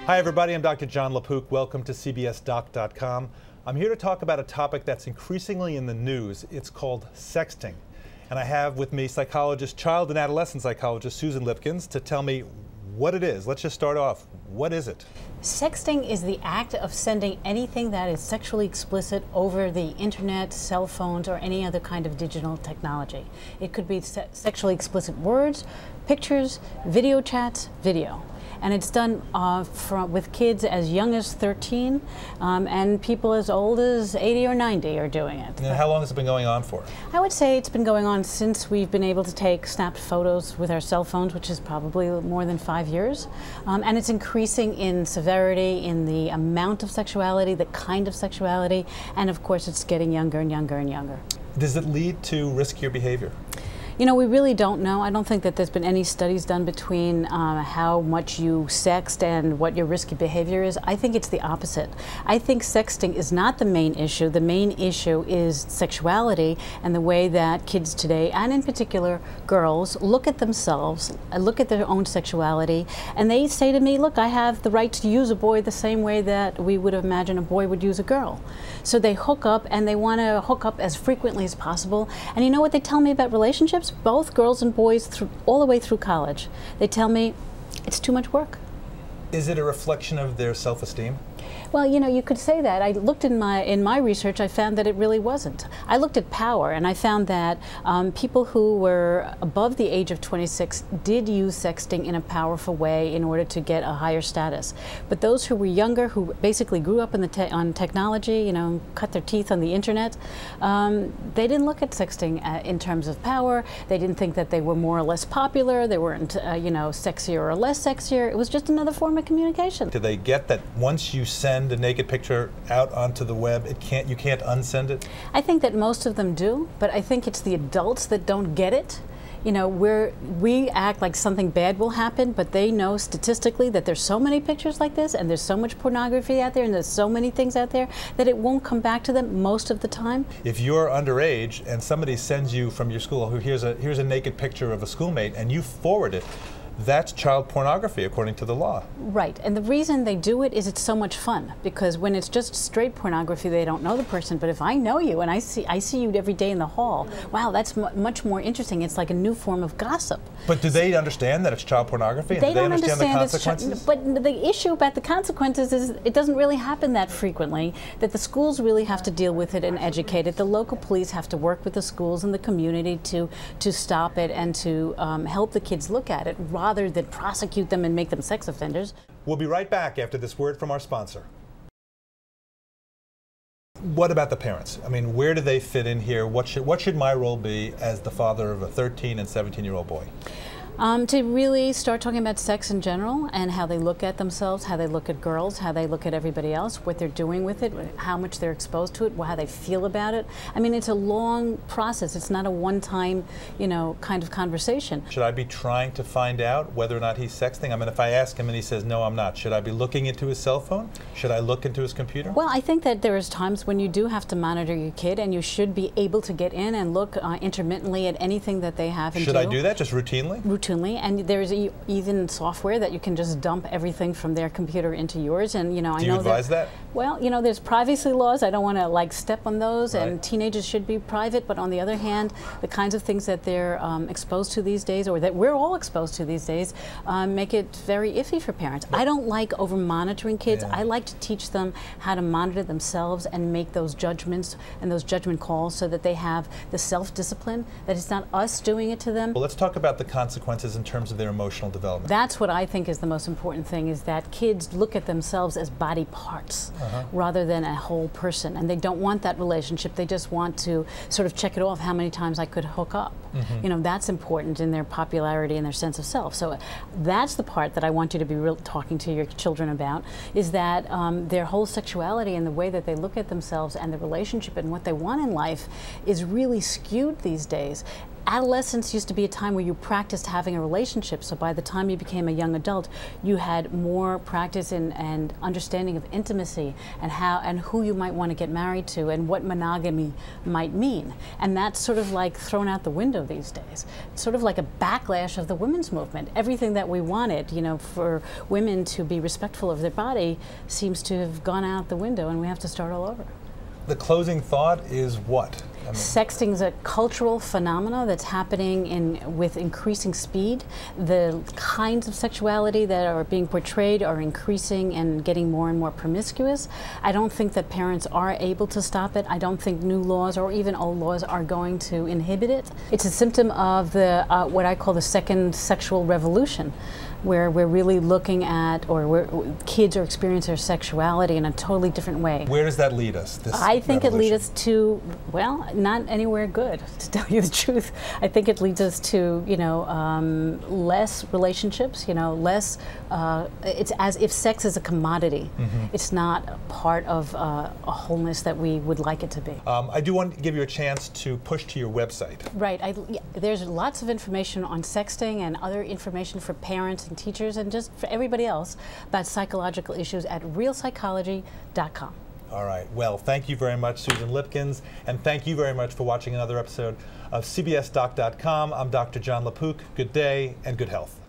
Hi everybody, I'm Dr. Jon LaPook. Welcome to CBSDoc.com. I'm here to talk about a topic that's increasingly in the news. It's called sexting. And I have with me child and adolescent psychologist Susan Lipkins to tell me what it is. Let's just start off. What is it? Sexting is the act of sending anything that is sexually explicit over the internet, cell phones, or any other kind of digital technology. It could be sexually explicit words, pictures, video chats, video. And it's done with kids as young as 13 and people as old as 80 or 90 are doing it. And how long has it been going on for? I would say it's been going on since we've been able to take snapped photos with our cell phones, which is probably more than 5 years. And it's increasing in severity, in the amount of sexuality, the kind of sexuality, and of course it's getting younger and younger and younger. Does it lead to riskier behavior? You know, we really don't know. I don't think that there's been any studies done between how much you sext and what your risky behavior is. I think it's the opposite. I think sexting is not the main issue. The main issue is sexuality and the way that kids today, and in particular girls, look at themselves, look at their own sexuality, and they say to me, look, I have the right to use a boy the same way that we would imagine a boy would use a girl. So they hook up, and they want to hook up as frequently as possible. And you know what they tell me about relationships? Both girls and boys all the way through college. They tell me it's too much work. Is it a reflection of their self-esteem? Well, you know, you could say that. I looked in my research, I found that it really wasn't. I looked at power, and I found that people who were above the age of 26 did use sexting in a powerful way in order to get a higher status. But those who were younger, who basically grew up in on technology, you know, cut their teeth on the internet, they didn't look at sexting in terms of power. They didn't think that they were more or less popular. They weren't, you know, sexier or less sexier. It was just another form of communication. Do they get that once you send a naked picture out onto the web, you can't unsend it? I think that most of them do, but I think it's the adults that don't get it. You know, we act like something bad will happen, but they know statistically that there's so many pictures like this, and there's so much pornography out there, and there's so many things out there that it won't come back to them most of the time. If you're underage and somebody sends you from your school, here's a naked picture of a schoolmate, and you forward it, that's child pornography according to the law. Right, and the reason they do it is it's so much fun, because when it's just straight pornography, they don't know the person. But if I know you and I see you every day in the hall, wow, that's much more interesting. It's like a new form of gossip. But do they understand that it's child pornography? They don't understand the consequences? But the issue about the consequences is it doesn't really happen that frequently, that the schools really have to deal with it and educate it. The local police have to work with the schools and the community to stop it and to help the kids look at it, rather than prosecute them and make them sex offenders. We'll be right back after this word from our sponsor. What about the parents? I mean, where do they fit in here? What should my role be as the father of a 13 and 17-year-old boy? To really start talking about sex in general and how they look at themselves, how they look at girls, how they look at everybody else, what they're doing with it, how much they're exposed to it, how they feel about it. I mean, it's a long process. It's not a one-time, you know, kind of conversation. Should I be trying to find out whether or not he's sexting? I mean, if I ask him and he says, no, I'm not, should I be looking into his cell phone? Should I look into his computer? Well, I think that there is times when you do have to monitor your kid, and you should be able to get in and look intermittently at anything that they have and Should I do that, just routinely? Routinely, and there's even software that you can just dump everything from their computer into yours. And you know, do you advise that? Well, you know, there's privacy laws. I don't want to like step on those, right. And teenagers should be private. But on the other hand, the kinds of things that they're exposed to these days, or that we're all exposed to these days, make it very iffy for parents. I don't like over monitoring kids. Yeah. I like to teach them how to monitor themselves and make those judgments and those judgment calls, so that they have the self-discipline, that it's not us doing it to them. Well, let's talk about the consequences in terms of their emotional development. That's what I think is the most important thing, is that kids look at themselves as body parts rather than a whole person, and they don't want that relationship. They just want to sort of check it off how many times I could hook up. You know, that's important in their popularity and their sense of self. So that's the part that I want you to be talking to your children about, is that their whole sexuality and the way that they look at themselves and the relationship and what they want in life is really skewed these days. adolescence used to be a time where you practiced having a relationship, so by the time you became a young adult, you had more practice and understanding of intimacy and who you might want to get married to and what monogamy might mean. And that's sort of like thrown out the window these days. It's sort of like a backlash of the women's movement. Everything that we wanted, you know, for women to be respectful of their body seems to have gone out the window, and we have to start all over. The closing thought is what? Sexting is a cultural phenomenon that's happening with increasing speed. The kinds of sexuality that are being portrayed are increasing and getting more and more promiscuous. I don't think that parents are able to stop it. I don't think new laws or even old laws are going to inhibit it. It's a symptom of the what I call the second sexual revolution, where we're really looking at, or where kids are experiencing their sexuality in a totally different way. Where does that lead us? I think it leads us to, well, not anywhere good, to tell you the truth. I think it leads us to, you know, less relationships, you know, less, it's as if sex is a commodity. Mm-hmm. It's not a part of a wholeness that we would like it to be. I do want to give you a chance to push to your website. Right, there's lots of information on sexting and other information for parents and teachers and just for everybody else about psychological issues at realpsychology.com. All right. Well, thank you very much, Susan Lipkins, and thank you very much for watching another episode of CBSDoc.com. I'm Dr. Jon LaPook. Good day and good health.